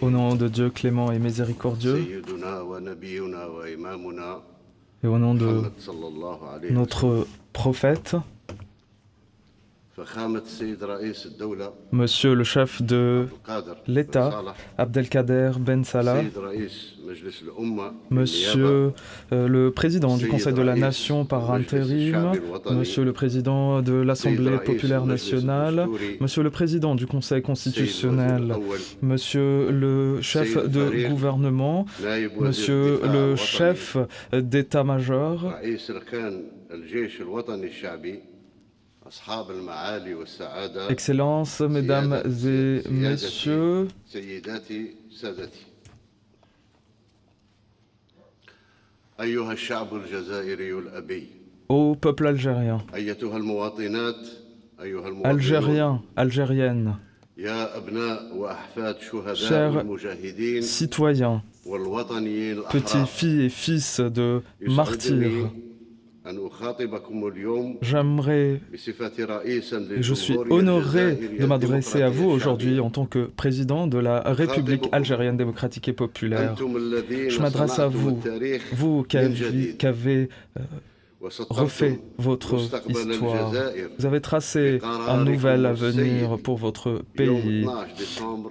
Au nom de Dieu clément et miséricordieux, et au nom de notre prophète, Monsieur le chef de l'État, Abdelkader Ben Salah, Monsieur le président du Conseil de la Nation par intérim, Monsieur le président de l'Assemblée populaire nationale, Monsieur le président du Conseil constitutionnel, Monsieur le chef de gouvernement, Monsieur le chef d'état-major, Excellences, Mesdames et Messieurs, au peuple algérien, Algériens, Algériennes, chers citoyens, petits-filles et fils de martyrs, j'aimerais, et je suis honoré de m'adresser à vous aujourd'hui en tant que président de la République algérienne démocratique et populaire. Je m'adresse à vous, vous qui avez refait votre histoire. Vous avez tracé un nouvel avenir pour votre pays.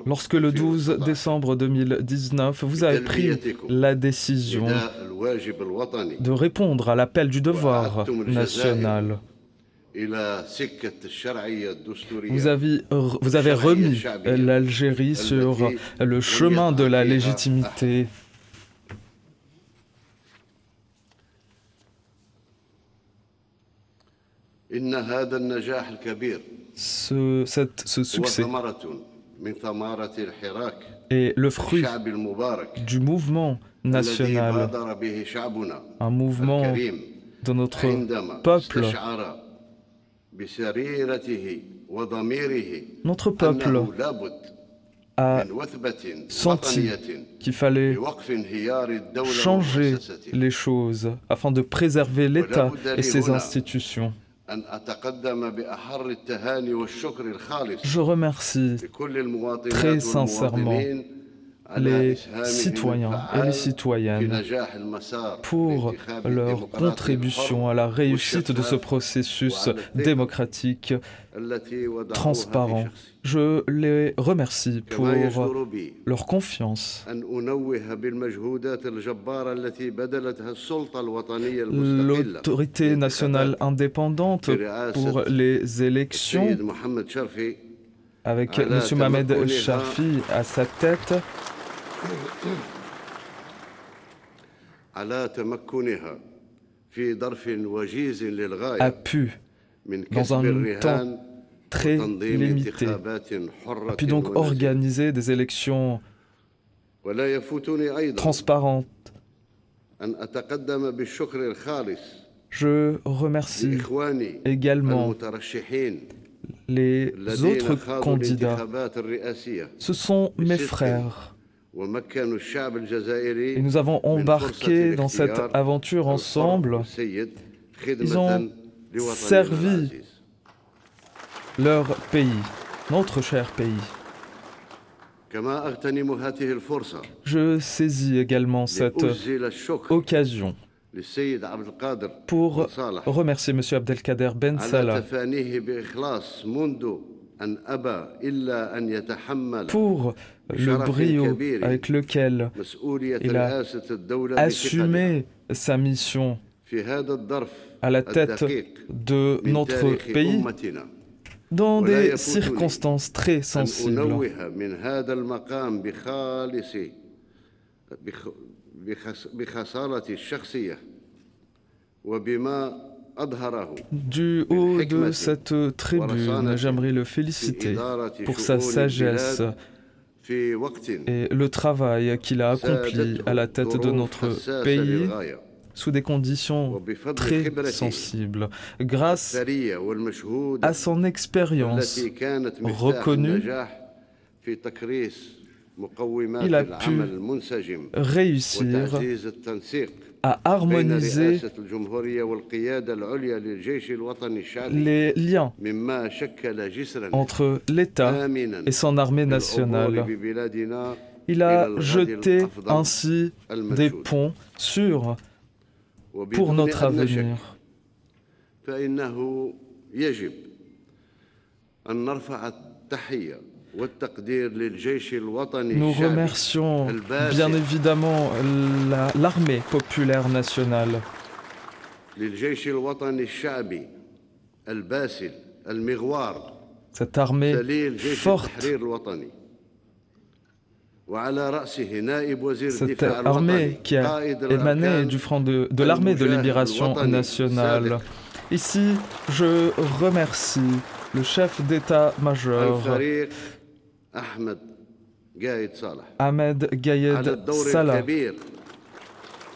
Lorsque le 12 décembre 2019, vous avez pris la décision de répondre à l'appel du devoir national. Vous avez remis l'Algérie sur le chemin de la légitimité. Ce succès est le fruit du mouvement national, un mouvement de notre peuple. Notre peuple a senti qu'il fallait changer les choses afin de préserver l'État et ses institutions. Je remercie très sincèrement les citoyens et les citoyennes pour leur contribution à la réussite de ce processus démocratique transparent. Je les remercie pour leur confiance. L'autorité nationale indépendante pour les élections, avec M. Mohamed Charfi à sa tête, a pu, dans un temps très limité, a pu donc organiser des élections transparentes. Je remercie également les autres candidats. Ce sont mes frères. Et nous avons embarqué dans cette aventure ensemble. Ils ont servi leur pays, notre cher pays. Je saisis également cette occasion pour remercier M. Abdelkader Ben Salah pour le brio avec lequel il a assumé sa mission à la tête de notre pays dans des circonstances très sensibles. Du haut de cette tribune, j'aimerais le féliciter pour sa sagesse et le travail qu'il a accompli à la tête de notre pays sous des conditions très sensibles. Grâce à son expérience reconnue, il a pu réussir à harmoniser les liens entre l'État et son armée nationale Il a jeté ainsi des ponts sûrs pour notre avenir. Nous remercions bien évidemment l'armée populaire nationale. Cette armée forte, cette armée qui a émané du front de l'armée de libération nationale. Ici, je remercie le chef d'état-major Ahmed Gayed Salah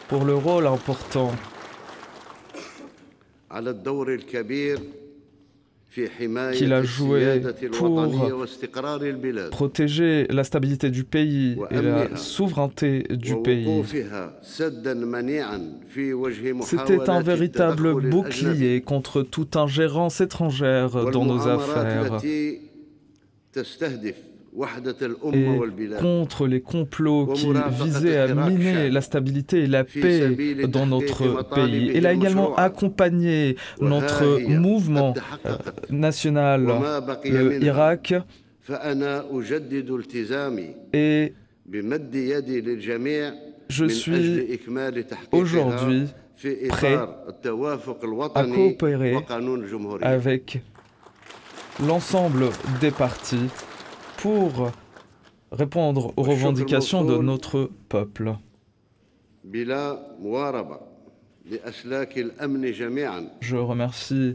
pour le rôle important qu'il a joué pour protéger la stabilité du pays et la souveraineté du pays. C'était un véritable bouclier contre toute ingérence étrangère dans nos affaires et contre les complots qui visaient à miner la stabilité et la paix dans notre pays. Il a également accompagné notre mouvement national, le Irak, et je suis aujourd'hui prêt à coopérer avec l'ensemble des partis pour répondre aux revendications de notre peuple. Je remercie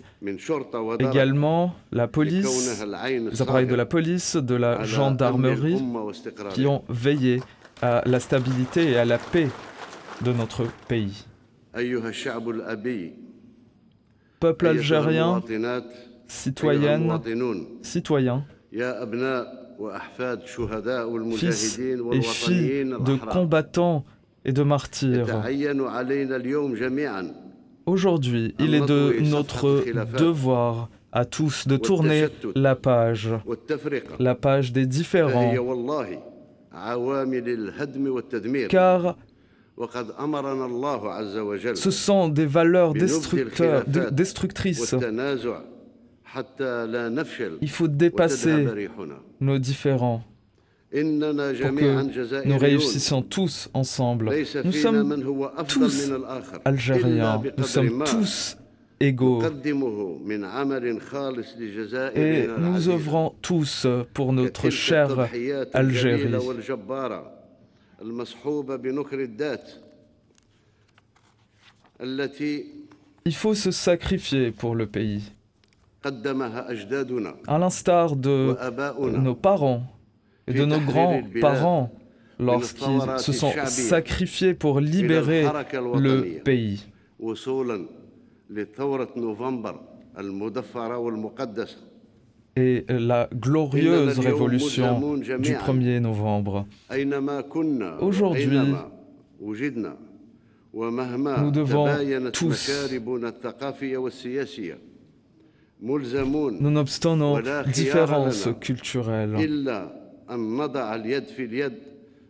également la police, les appareils de la police, de la gendarmerie qui ont veillé à la stabilité et à la paix de notre pays. Peuple algérien, citoyennes, citoyens, fils et filles de combattants et de martyrs. Aujourd'hui, il est de notre devoir à tous de tourner la page des différends, car ce sont des valeurs destructrices. Il faut dépasser nos différends pour que nous réussissions tous ensemble. Nous sommes tous algériens, nous sommes tous égaux et nous œuvrons tous pour notre chère Algérie. Il faut se sacrifier pour le pays. À l'instar de nos parents et de nos grands-parents lorsqu'ils se sont sacrifiés pour libérer le pays. Et la glorieuse révolution du 1er novembre. Aujourd'hui, nous devons tous, nonobstant nos différences culturelles,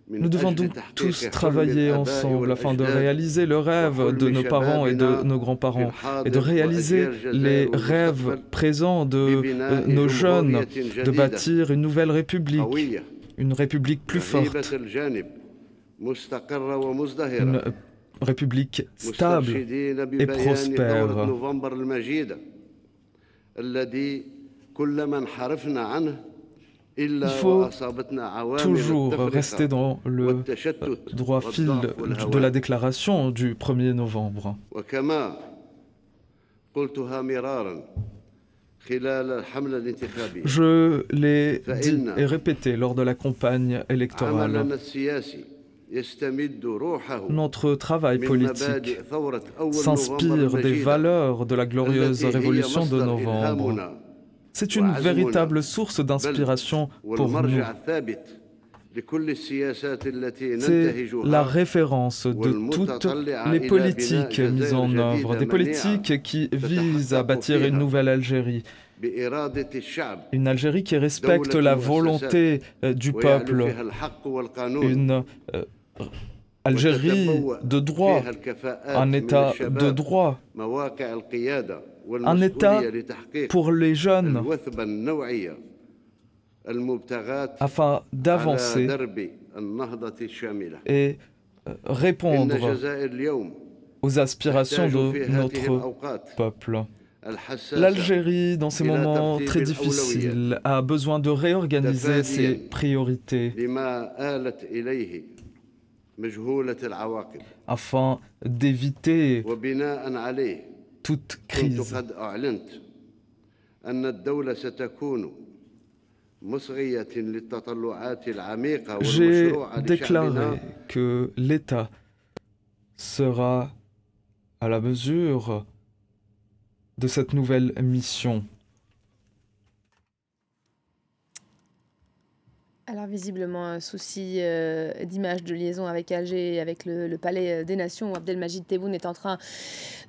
nous devons donc tous travailler ensemble afin de réaliser le rêve de nos parents et de nos grands-parents et de réaliser les rêves présents de nos jeunes, de bâtir une nouvelle république, une république plus forte, une république stable et prospère. Il faut toujours rester dans le droit fil de la déclaration du 1er novembre. Je l'ai dit et répété lors de la campagne électorale. Notre travail politique s'inspire des valeurs de la glorieuse révolution de novembre. C'est une véritable source d'inspiration pour nous. C'est la référence de toutes les politiques mises en œuvre, des politiques qui visent à bâtir une nouvelle Algérie, Une Algérie qui respecte la volonté du peuple, une Algérie de droit, un État de droit, un État pour les jeunes, afin d'avancer et répondre aux aspirations de notre peuple. L'Algérie, dans ces moments très difficiles, a besoin de réorganiser ses priorités afin d'éviter toute crise. J'ai déclaré que l'État sera à la mesure de cette nouvelle mission. Alors visiblement un souci d'image, de liaison avec Alger et avec le Palais des Nations, où Abdelmajid Tebboune est en train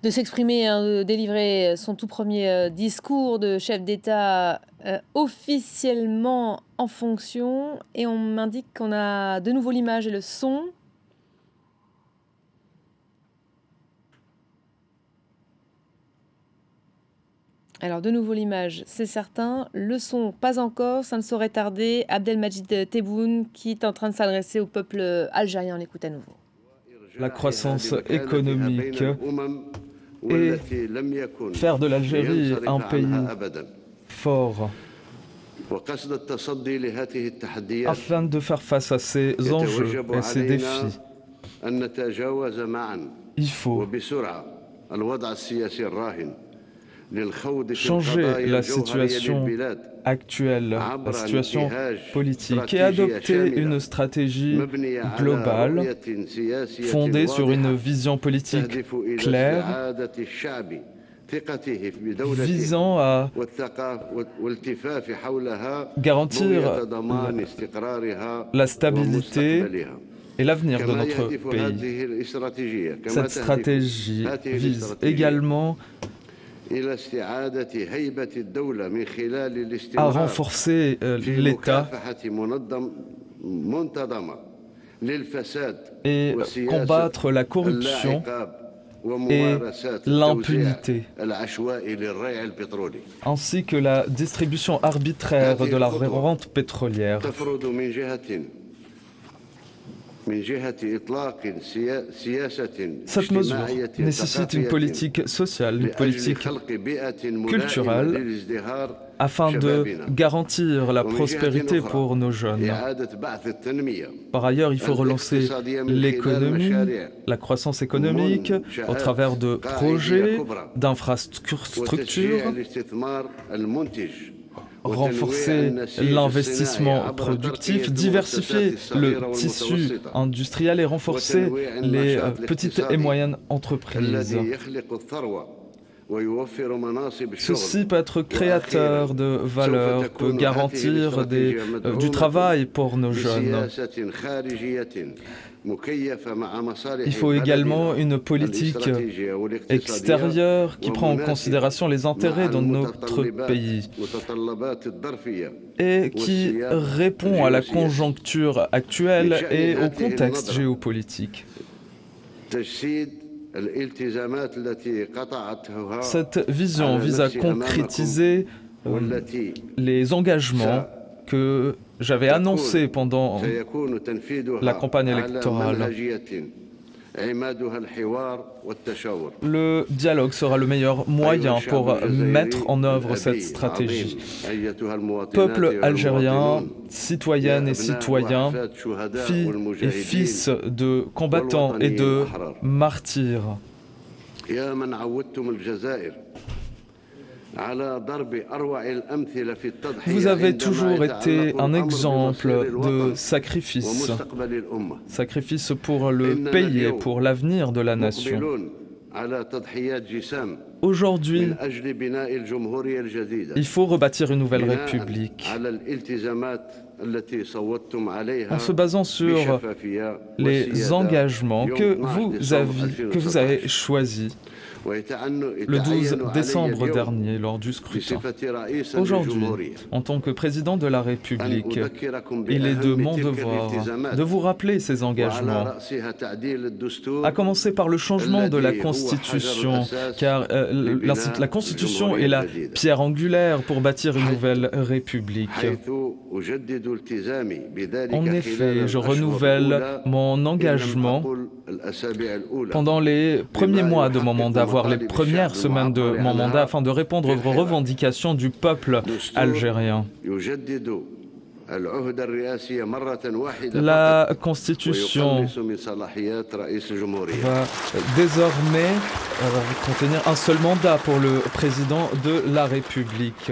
de s'exprimer, de délivrer son tout premier discours de chef d'État officiellement en fonction. Et on m'indique qu'on a de nouveau l'image et le son. Alors de nouveau l'image, c'est certain. Le son, pas encore, ça ne saurait tarder. Abdelmajid Tebboune qui est en train de s'adresser au peuple algérien. On l'écoute à nouveau. La croissance économique et faire de l'Algérie un pays fort. Afin de faire face à ces enjeux et ces défis, il faut changer la situation actuelle, la situation politique, et adopter une stratégie globale fondée sur une vision politique claire, visant à garantir la stabilité et l'avenir de notre pays. Cette stratégie vise également à renforcer l'État et combattre la corruption et l'impunité, ainsi que la distribution arbitraire de la rente pétrolière. Cette mesure nécessite une politique sociale, une politique culturelle, afin de garantir la prospérité pour nos jeunes. Par ailleurs, il faut relancer l'économie, la croissance économique, au travers de projets, d'infrastructures, renforcer l'investissement productif, diversifier le tissu industriel et renforcer les petites et moyennes entreprises. Ceci peut être créateur de valeur, peut garantir du travail pour nos jeunes. Il faut également une politique extérieure qui prend en considération les intérêts de notre pays et qui répond à la conjoncture actuelle et au contexte géopolitique. Cette vision vise à concrétiser les engagements que j'avais annoncés pendant la campagne électorale. Le dialogue sera le meilleur moyen pour mettre en œuvre cette stratégie. Peuple algérien, citoyennes et citoyens, filles et fils de combattants et de martyrs, vous avez toujours été un exemple de sacrifice, sacrifice pour le pays et pour l'avenir de la nation. Aujourd'hui, il faut rebâtir une nouvelle république en se basant sur les engagements que vous avez choisis le 12 décembre dernier lors du scrutin. Aujourd'hui, en tant que président de la République, il est de mon devoir de vous rappeler ces engagements, à commencer par le changement de la Constitution, car la Constitution est la pierre angulaire pour bâtir une nouvelle République. En effet, je renouvelle mon engagement pendant les premiers mois de mon mandat, voire les premières semaines de mon mandat, afin de répondre aux revendications du peuple algérien. La Constitution va désormais contenir un seul mandat pour le président de la République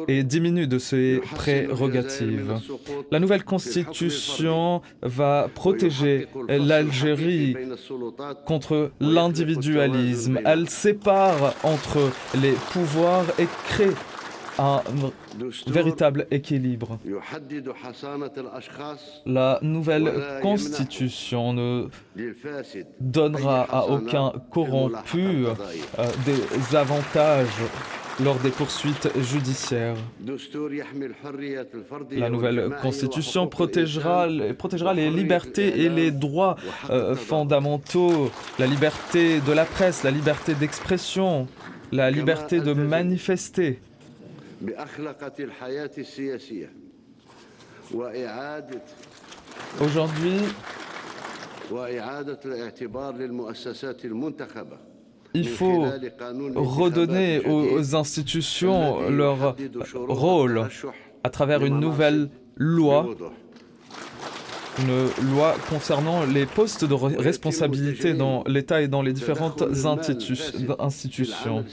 et diminue de ses prérogatives. La nouvelle Constitution va protéger l'Algérie contre l'individualisme. Elle sépare entre les pouvoirs et crée un véritable équilibre. La nouvelle Constitution ne donnera à aucun corrompu des avantages lors des poursuites judiciaires. La nouvelle Constitution protégera les libertés et les droits fondamentaux, la liberté de la presse, la liberté d'expression, la liberté de manifester. Aujourd'hui, il faut redonner aux institutions leur rôle à travers une nouvelle loi, concernant les postes de responsabilité dans l'État et dans les différentes institutions.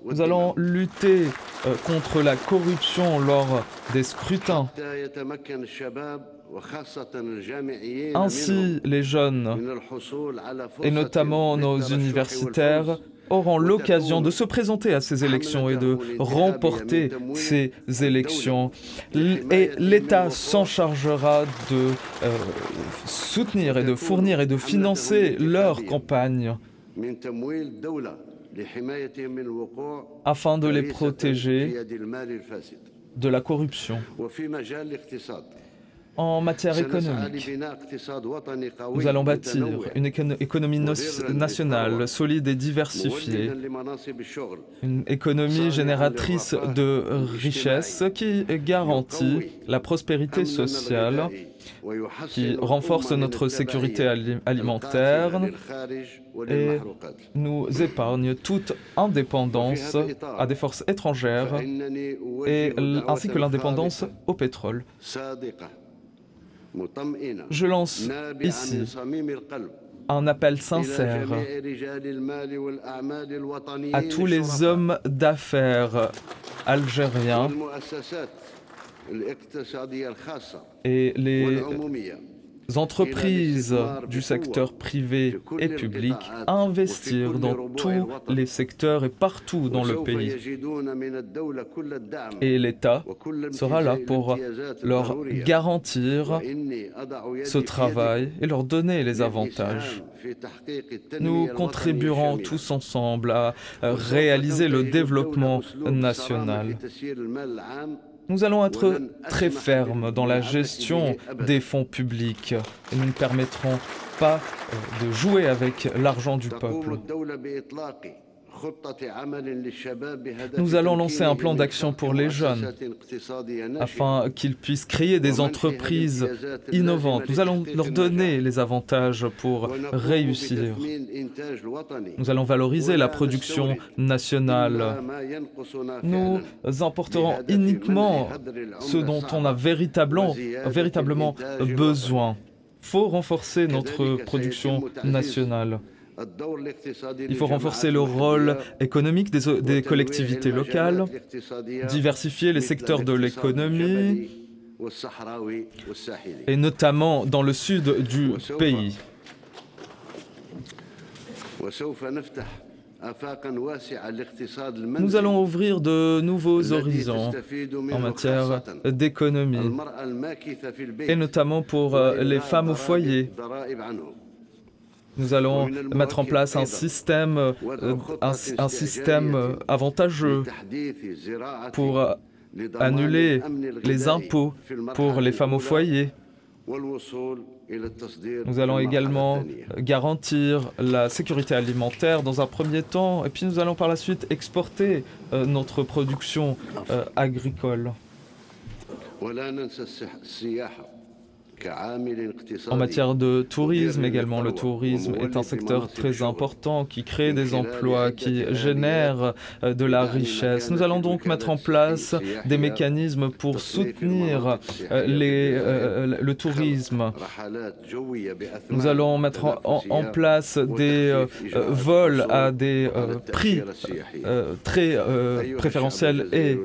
Nous allons lutter contre la corruption lors des scrutins. Ainsi, les jeunes, et notamment nos universitaires, auront l'occasion de se présenter à ces élections et de remporter ces élections. Et l'État s'en chargera de soutenir et de fournir et de financer leur campagne afin de les protéger de la corruption. En matière économique, nous allons bâtir une économie nationale solide et diversifiée, une économie génératrice de richesses qui garantit la prospérité sociale, qui renforce notre sécurité alimentaire et nous épargne toute indépendance à des forces étrangères ainsi que l'indépendance au pétrole. Je lance ici un appel sincère à tous les hommes d'affaires algériens et les entreprises du secteur privé et public à investir dans tous les secteurs et partout dans le pays. Et l'État sera là pour leur garantir ce travail et leur donner les avantages. Nous contribuerons tous ensemble à réaliser le développement national. Nous allons être très fermes dans la gestion des fonds publics et nous ne permettrons pas de jouer avec l'argent du peuple. Nous allons lancer un plan d'action pour les jeunes afin qu'ils puissent créer des entreprises innovantes. Nous allons leur donner les avantages pour réussir. Nous allons valoriser la production nationale. Nous importerons uniquement ce dont on a véritablement besoin. Il faut renforcer notre production nationale. Il faut renforcer le rôle économique des collectivités locales, diversifier les secteurs de l'économie, et notamment dans le sud du pays. Nous allons ouvrir de nouveaux horizons en matière d'économie, et notamment pour les femmes au foyer. Nous allons mettre en place un système avantageux pour annuler les impôts pour les femmes au foyer. Nous allons également garantir la sécurité alimentaire dans un premier temps, et puis nous allons par la suite exporter notre production agricole. En matière de tourisme également, le tourisme est un secteur très important qui crée des emplois, qui génère de la richesse. Nous allons donc mettre en place des mécanismes pour soutenir le tourisme. Nous allons mettre en place des vols à des prix très préférentiels et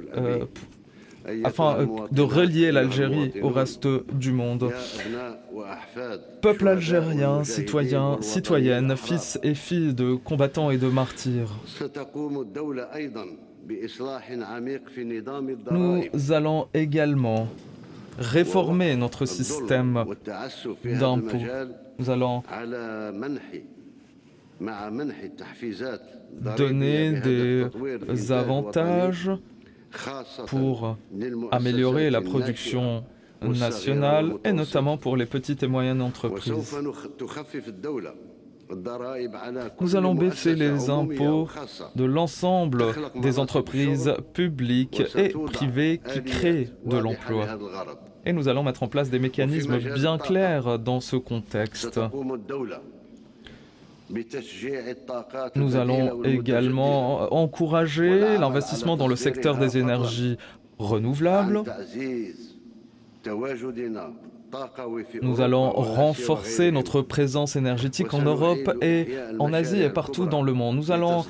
afin de relier l'Algérie au reste du monde. Peuple algérien, citoyens, citoyennes, fils et filles de combattants et de martyrs. Nous allons également réformer notre système d'impôts. Nous allons donner des avantages pour améliorer la production nationale et notamment pour les petites et moyennes entreprises. Nous allons baisser les impôts de l'ensemble des entreprises publiques et privées qui créent de l'emploi. Et nous allons mettre en place des mécanismes bien clairs dans ce contexte. Nous allons également encourager l'investissement dans le secteur des énergies renouvelables. Nous allons renforcer notre présence énergétique en Europe et en Asie et partout dans le monde. Nous allons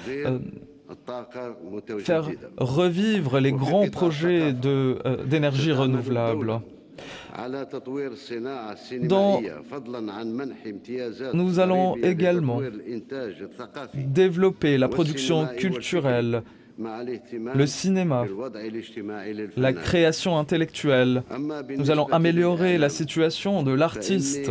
faire revivre les grands projets d'énergie renouvelable. Nous allons également développer la production culturelle, le cinéma, la création intellectuelle. Nous allons améliorer la situation de l'artiste.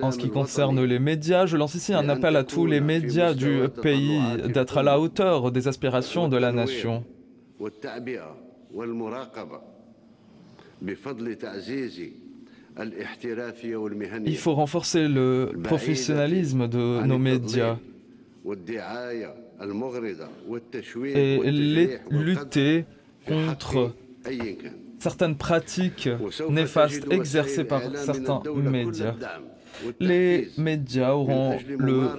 En ce qui concerne les médias, je lance ici un appel à tous les médias du pays d'être à la hauteur des aspirations de la nation. Il faut renforcer le professionnalisme de nos médias et lutter contre certaines pratiques néfastes exercées par certains médias. Les médias auront le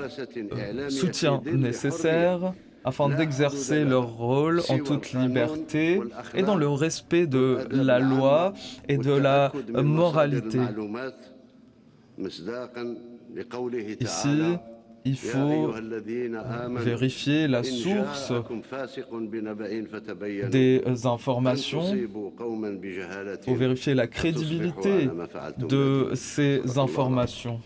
soutien nécessaire afin d'exercer leur rôle en toute liberté et dans le respect de la loi et de la moralité. Ici, il faut vérifier la source des informations, il faut vérifier la crédibilité de ces informations.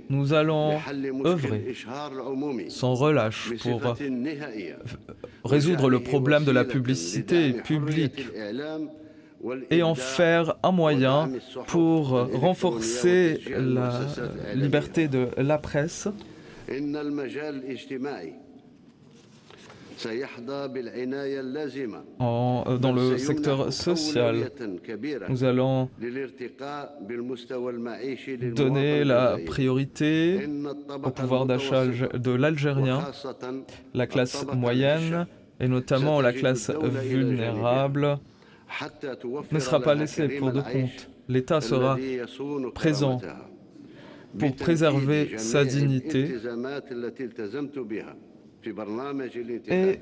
Nous allons œuvrer sans relâche pour résoudre le problème de la publicité publique et en faire un moyen pour renforcer la liberté de la presse. Dans le secteur social, nous allons donner la priorité au pouvoir d'achat de l'Algérien, la classe moyenne et notamment la classe vulnérable ne sera pas laissée pour de compte. L'État sera présent pour préserver sa dignité. Et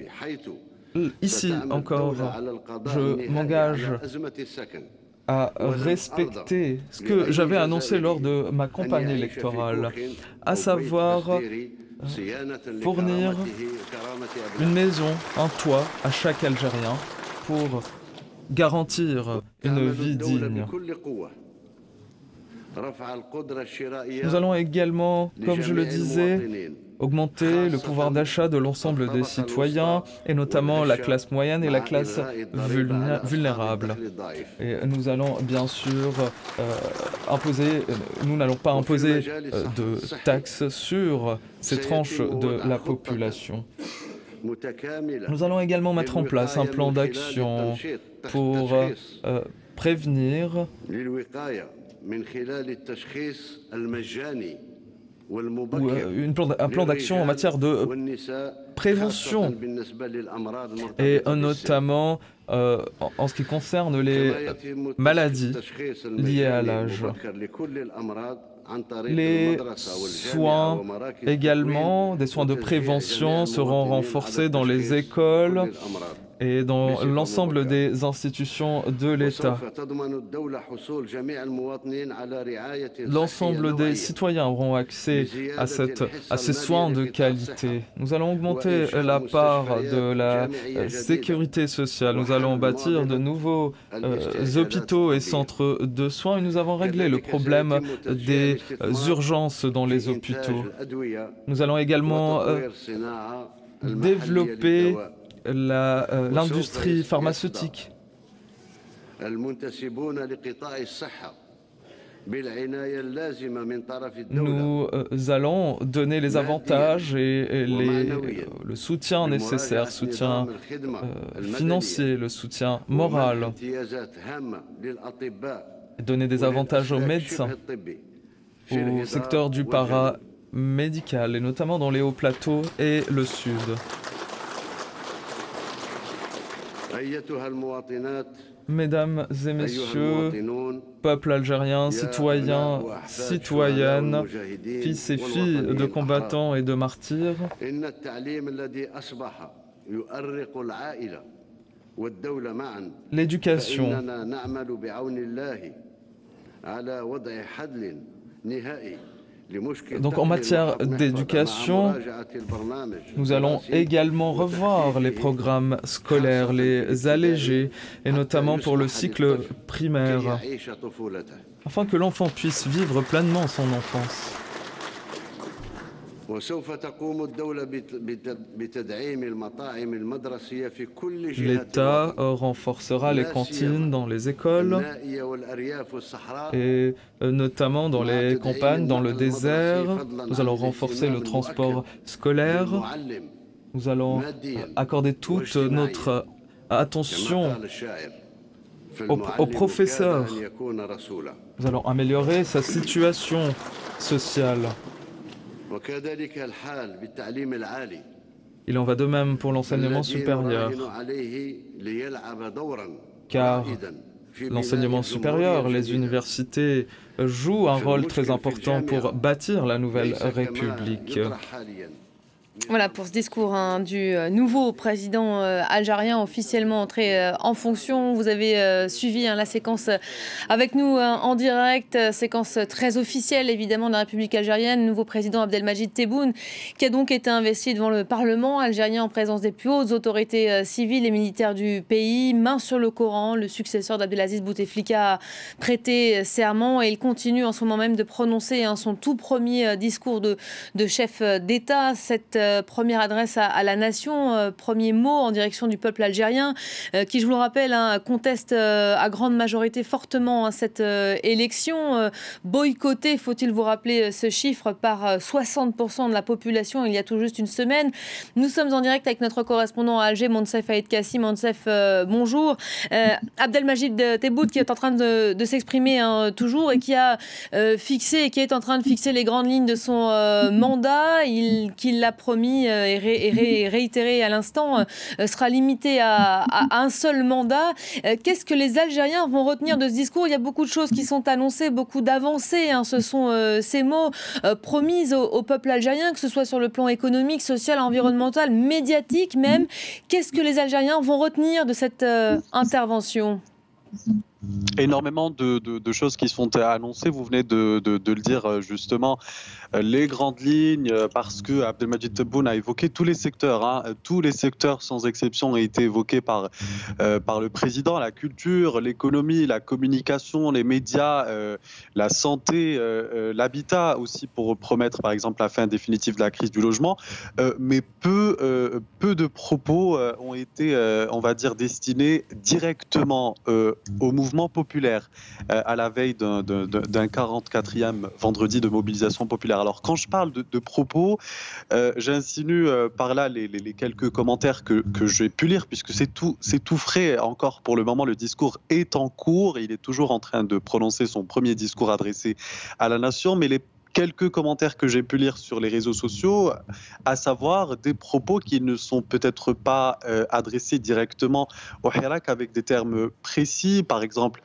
ici encore, je m'engage à respecter ce que j'avais annoncé lors de ma campagne électorale, à savoir fournir une maison, un toit à chaque Algérien pour garantir une vie digne. Nous allons également, comme je le disais, augmenter le pouvoir d'achat de l'ensemble des citoyens, et notamment la classe moyenne et la classe vulnérable. Et nous allons bien sûr nous n'allons pas imposer de taxes sur ces tranches de la population. Nous allons également mettre en place un plan d'action pour prévenir un plan d'action en matière de prévention, et notamment en ce qui concerne les maladies liées à l'âge. Les soins également, des soins de prévention seront renforcés dans les écoles et dans l'ensemble des institutions de l'État. L'ensemble des citoyens auront accès à ces soins de qualité. Nous allons augmenter la part de la sécurité sociale. Nous allons bâtir de nouveaux hôpitaux et centres de soins, et nous avons réglé le problème des urgences dans les hôpitaux. Nous allons également développer l'industrie pharmaceutique. Nous allons donner les avantages et le soutien nécessaire, soutien financier, le soutien moral, donner des avantages aux médecins, au secteur du paramédical, et notamment dans les hauts plateaux et le sud. Mesdames et messieurs, peuple algérien, citoyens, citoyennes, fils et filles de combattants et de martyrs, l'éducation Donc en matière d'éducation, nous allons également revoir les programmes scolaires, les alléger, et notamment pour le cycle primaire, afin que l'enfant puisse vivre pleinement son enfance. L'État renforcera les cantines dans les écoles et notamment dans les campagnes, dans le désert. Nous allons renforcer le transport scolaire. Nous allons accorder toute notre attention aux professeurs. Nous allons améliorer sa situation sociale. Il en va de même pour l'enseignement supérieur, car l'enseignement supérieur, les universités jouent un rôle très important pour bâtir la nouvelle République. Voilà pour ce discours du nouveau président algérien officiellement entré en fonction. Vous avez suivi la séquence avec nous en direct, séquence très officielle évidemment de la République algérienne. Nouveau président Abdelmadjid Tebboune qui a donc été investi devant le Parlement algérien en présence des plus hautes autorités civiles et militaires du pays. Main sur le Coran, le successeur d'Abdelaziz Bouteflika a prêté serment et il continue en ce moment même de prononcer son tout premier discours de chef d'État. Cette première adresse à la nation, premier mot en direction du peuple algérien, qui, je vous le rappelle, conteste à grande majorité fortement cette élection, boycottée, faut-il vous rappeler ce chiffre, par 60% de la population il y a tout juste une semaine. Nous sommes en direct avec notre correspondant à Alger, Monsef Aïd Kassim. Monsef, bonjour. Abdelmadjid Tebboune qui est en train de s'exprimer toujours et qui a fixé et qui est en train de fixer les grandes lignes de son mandat, qu'il l'a promis et réitéré à l'instant, sera limité à un seul mandat. Qu'est-ce que les Algériens vont retenir de ce discours? Il y a beaucoup de choses qui sont annoncées, beaucoup d'avancées. Ce sont ces mots promis au peuple algérien, que ce soit sur le plan économique, social, environnemental, médiatique même. Qu'est-ce que les Algériens vont retenir de cette intervention? Énormément de choses qui sont annoncées, vous venez de le dire justement. les grandes lignes, parce que Abdelmadjid Tebboune a évoqué tous les secteurs. Tous les secteurs, sans exception, ont été évoqués par le président. La culture, l'économie, la communication, les médias, la santé, l'habitat aussi, pour promettre, par exemple, la fin définitive de la crise du logement. Mais peu de propos ont été, on va dire, destinés directement au mouvement populaire à la veille d'un 44e vendredi de mobilisation populaire. Alors, quand je parle de propos, j'insinue par là les quelques commentaires que j'ai pu lire, puisque c'est tout frais encore pour le moment. Le discours est en cours, il est toujours en train de prononcer son premier discours adressé à la nation, mais les quelques commentaires que j'ai pu lire sur les réseaux sociaux, à savoir des propos qui ne sont peut-être pas adressés directement au Hirak avec des termes précis, par exemple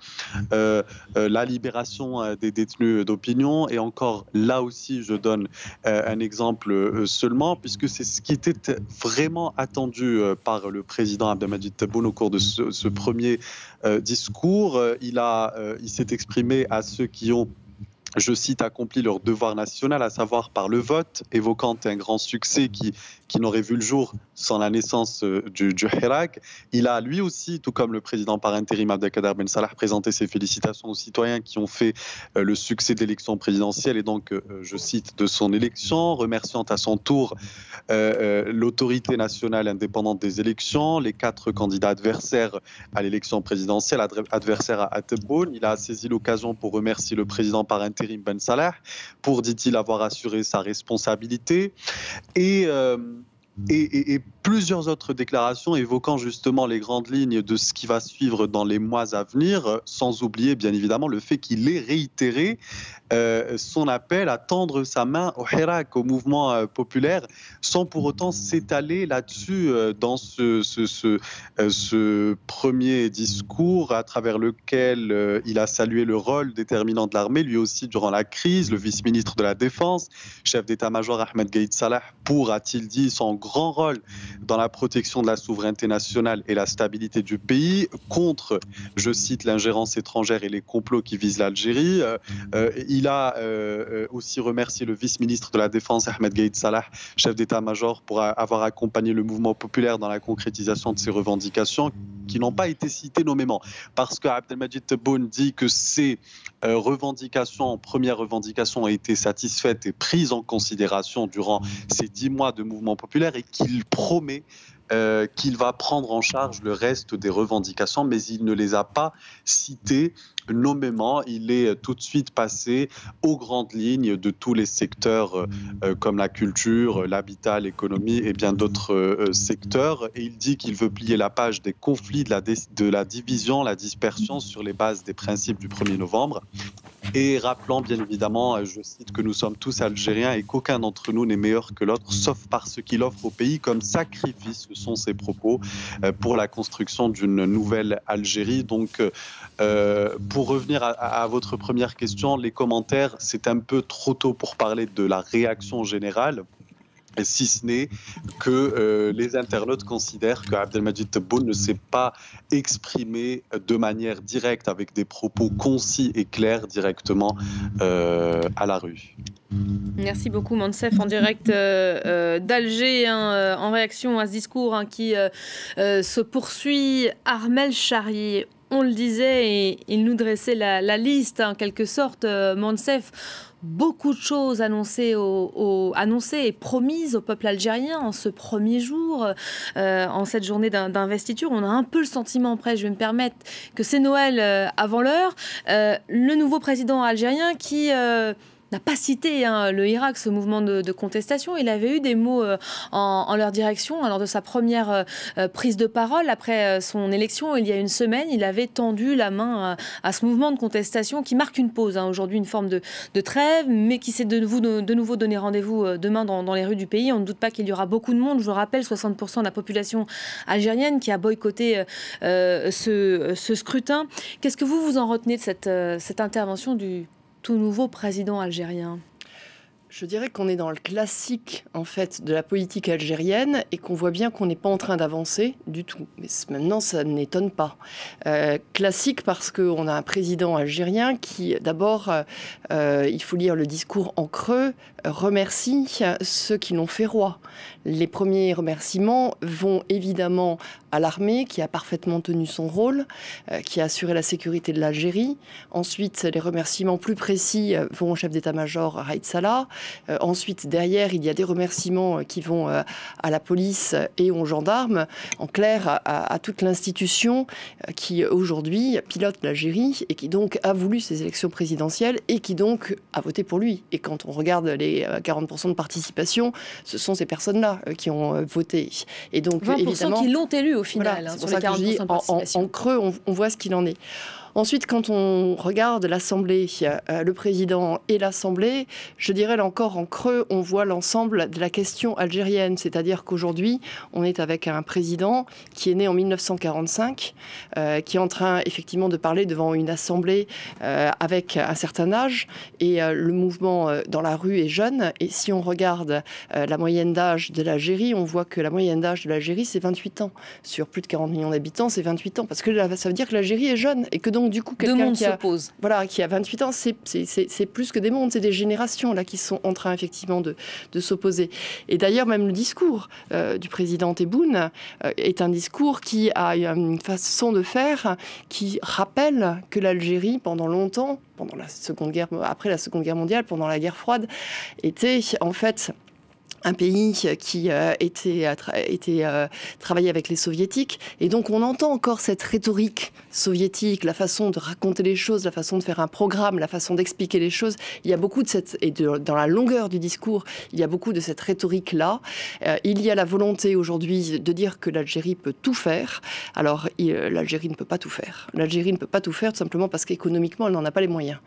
la libération des détenus d'opinion, et encore là aussi je donne un exemple seulement, puisque c'est ce qui était vraiment attendu par le président Abdelmadjid Tebboune au cours de ce premier discours. Il s'est exprimé à ceux qui ont, je cite, accompli leur devoir national, à savoir par le vote, évoquant un grand succès qui n'aurait vu le jour sans la naissance du Hirak. Il a lui aussi, tout comme le président par intérim Abdelkader Ben Salah, présenté ses félicitations aux citoyens qui ont fait le succès de l'élection présidentielle, et donc, je cite, de son élection, remerciant à son tour l'autorité nationale indépendante des élections, les 4 candidats adversaires à l'élection présidentielle, adversaires à Tebboune. Il a saisi l'occasion pour remercier le président par intérim Ben Salah pour, dit-il, avoir assuré sa responsabilité, et plusieurs autres déclarations évoquant justement les grandes lignes de ce qui va suivre dans les mois à venir, sans oublier bien évidemment le fait qu'il ait réitéré son appel à tendre sa main au Hirak, au mouvement populaire, sans pour autant s'étaler là-dessus dans ce premier discours à travers lequel il a salué le rôle déterminant de l'armée, lui aussi durant la crise, le vice-ministre de la Défense, chef d'état-major Ahmed Gaïd Salah, pour, a-t-il dit, son grand rôle dans la protection de la souveraineté nationale et la stabilité du pays, contre, je cite, l'ingérence étrangère et les complots qui visent l'Algérie. Il a aussi remercié le vice-ministre de la Défense, Ahmed Gaïd Salah, chef d'état-major, pour avoir accompagné le mouvement populaire dans la concrétisation de ses revendications, qui n'ont pas été citées nommément, parce que Abdelmadjid Tebboune dit que ces revendications, premières revendications, ont été satisfaites et prises en considération durant ces 10 mois de mouvement populaire, et qu'il promet qu'il va prendre en charge le reste des revendications, mais il ne les a pas citées nommément. Il est tout de suite passé aux grandes lignes de tous les secteurs comme la culture, l'habitat, l'économie et bien d'autres secteurs. Et il dit qu'il veut plier la page des conflits, de la division, la dispersion sur les bases des principes du 1er novembre. Et rappelant bien évidemment, je cite, que nous sommes tous Algériens et qu'aucun d'entre nous n'est meilleur que l'autre, sauf parce qu'il offre au pays comme sacrifice, ce sont ses propos, pour la construction d'une nouvelle Algérie. Donc, pour revenir à votre première question, les commentaires, c'est un peu trop tôt pour parler de la réaction générale, si ce n'est que les internautes considèrent que Abdelmadjid Tebboune ne s'est pas exprimé de manière directe, avec des propos concis et clairs directement à la rue. Merci beaucoup Monsef, en direct d'Alger, en réaction à ce discours qui se poursuit. Armel Charrier, on le disait, et il nous dressait la liste en quelque sorte, Monsef. Beaucoup de choses annoncées et promises au peuple algérien en ce premier jour, en cette journée d'investiture. On a un peu le sentiment, après, je vais me permettre, que c'est Noël avant l'heure. Le nouveau président algérien qui n'a pas cité le Hirak, ce mouvement de contestation. Il avait eu des mots en leur direction lors de sa première prise de parole après son élection il y a une semaine. Il avait tendu la main à ce mouvement de contestation qui marque une pause, aujourd'hui une forme de trêve, mais qui s'est de nouveau donné rendez-vous demain dans les rues du pays. On ne doute pas qu'il y aura beaucoup de monde. Je le rappelle, 60% de la population algérienne qui a boycotté ce scrutin. Qu'est-ce que vous en retenez de cette intervention du tout nouveau président algérien? Je dirais qu'on est dans le classique, en fait, de la politique algérienne et qu'on voit bien qu'on n'est pas en train d'avancer du tout. Mais maintenant, ça n'étonne pas. Classique parce qu'on a un président algérien qui, d'abord, il faut lire le discours en creux, remercie ceux qui l'ont fait roi. Les premiers remerciements vont évidemment à l'armée qui a parfaitement tenu son rôle, qui a assuré la sécurité de l'Algérie. Ensuite, les remerciements plus précis vont au chef d'état-major Raïd Salah. Ensuite, derrière, il y a des remerciements qui vont à la police et aux gendarmes. En clair, à toute l'institution qui aujourd'hui pilote l'Algérie et qui donc a voulu ces élections présidentielles et qui donc a voté pour lui. Et quand on regarde les 40% de participation, ce sont ces personnes-là qui ont voté. Et donc, 20% évidemment, qui l'ont élu au final, voilà, sur les 40% de participation. En creux, on voit ce qu'il en est. Ensuite, quand on regarde l'Assemblée, le président et l'Assemblée, je dirais là encore en creux, on voit l'ensemble de la question algérienne. C'est-à-dire qu'aujourd'hui, on est avec un président qui est né en 1945, qui est en train effectivement de parler devant une Assemblée avec un certain âge. Et le mouvement dans la rue est jeune. Et si on regarde la moyenne d'âge de l'Algérie, on voit que la moyenne d'âge de l'Algérie, c'est 28 ans. Sur plus de 40 millions d'habitants, c'est 28 ans. Parce que ça veut dire que l'Algérie est jeune et que donc, du coup, quelqu'un qui a 28 ans, c'est plus que des mondes, c'est des générations là qui sont en train effectivement de s'opposer. Et d'ailleurs, même le discours du président Tebboune est un discours qui a une façon de faire qui rappelle que l'Algérie, pendant longtemps, après la Seconde Guerre mondiale, pendant la guerre froide, était en fait un pays qui était travaillé avec les soviétiques. Et donc, on entend encore cette rhétorique soviétique, la façon de raconter les choses, la façon de faire un programme, la façon d'expliquer les choses. Il y a beaucoup de cette... Et dans la longueur du discours, il y a beaucoup de cette rhétorique-là. Il y a la volonté aujourd'hui de dire que l'Algérie peut tout faire. Alors, l'Algérie ne peut pas tout faire. L'Algérie ne peut pas tout faire tout simplement parce qu'économiquement, elle n'en a pas les moyens.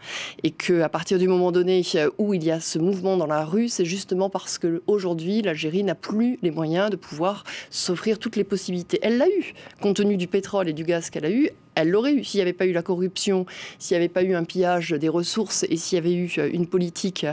Et qu'à partir du moment donné où il y a ce mouvement dans la rue, c'est justement parce que aujourd'hui, l'Algérie n'a plus les moyens de pouvoir s'offrir toutes les possibilités. Elle l'a eu, compte tenu du pétrole et du gaz qu'elle a eu. Elle l'aurait eu s'il n'y avait pas eu la corruption, s'il n'y avait pas eu un pillage des ressources et s'il y avait eu une politique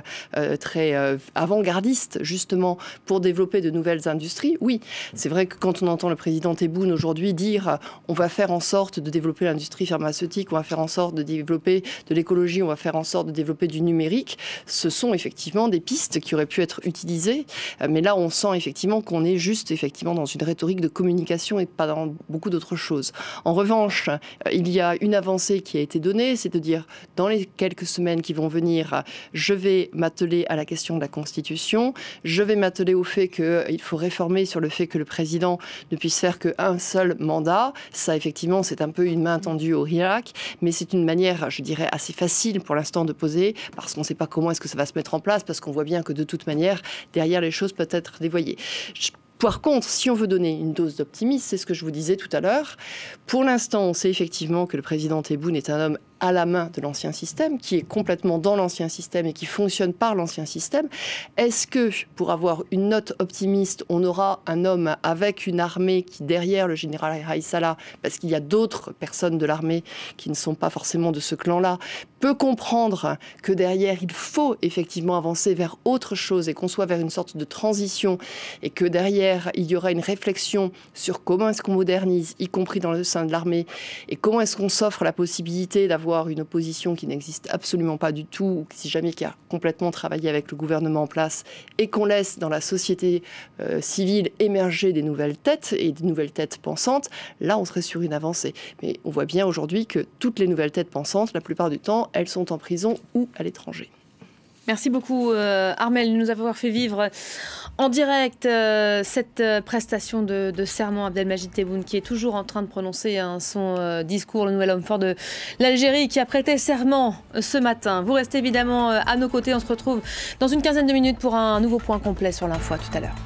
très avant-gardiste, justement, pour développer de nouvelles industries. Oui, c'est vrai que quand on entend le président Tebboune aujourd'hui dire on va faire en sorte de développer l'industrie pharmaceutique, on va faire en sorte de développer de l'écologie, on va faire en sorte de développer du numérique, ce sont effectivement des pistes qui auraient pu être utilisées. Mais là, on sent effectivement qu'on est juste effectivement dans une rhétorique de communication et pas dans beaucoup d'autres choses. En revanche, il y a une avancée qui a été donnée, c'est de dire, dans les quelques semaines qui vont venir, je vais m'atteler à la question de la Constitution, je vais m'atteler au fait qu'il faut réformer sur le fait que le président ne puisse faire qu'un seul mandat. Ça, effectivement, c'est un peu une main tendue au Hirak, mais c'est une manière, je dirais, assez facile pour l'instant de poser, parce qu'on ne sait pas comment est-ce que ça va se mettre en place, parce qu'on voit bien que de toute manière, derrière les choses peuvent être dévoyées. Par contre, si on veut donner une dose d'optimisme, c'est ce que je vous disais tout à l'heure. Pour l'instant, on sait effectivement que le président Tebboune est un homme à la main de l'ancien système, qui est complètement dans l'ancien système et qui fonctionne par l'ancien système. Est-ce que, pour avoir une note optimiste, on aura un homme avec une armée qui, derrière le général Raïd Salah, parce qu'il y a d'autres personnes de l'armée qui ne sont pas forcément de ce clan-là, peut comprendre que derrière, il faut effectivement avancer vers autre chose et qu'on soit vers une sorte de transition et que derrière, il y aura une réflexion sur comment est-ce qu'on modernise, y compris dans le sein de l'armée, et comment est-ce qu'on s'offre la possibilité d'avoir une opposition qui n'existe absolument pas du tout, ou si jamais qui a complètement travaillé avec le gouvernement en place, et qu'on laisse dans la société civile émerger des nouvelles têtes et des nouvelles têtes pensantes, là on serait sur une avancée. Mais on voit bien aujourd'hui que toutes les nouvelles têtes pensantes, la plupart du temps, elles sont en prison ou à l'étranger. Merci beaucoup Armelle de nous avoir fait vivre en direct cette prestation de serment Abdelmajid Tebboune qui est toujours en train de prononcer son discours, le nouvel homme fort de l'Algérie qui a prêté serment ce matin. Vous restez évidemment à nos côtés, on se retrouve dans une quinzaine de minutes pour un nouveau point complet sur l'info. À tout à l'heure.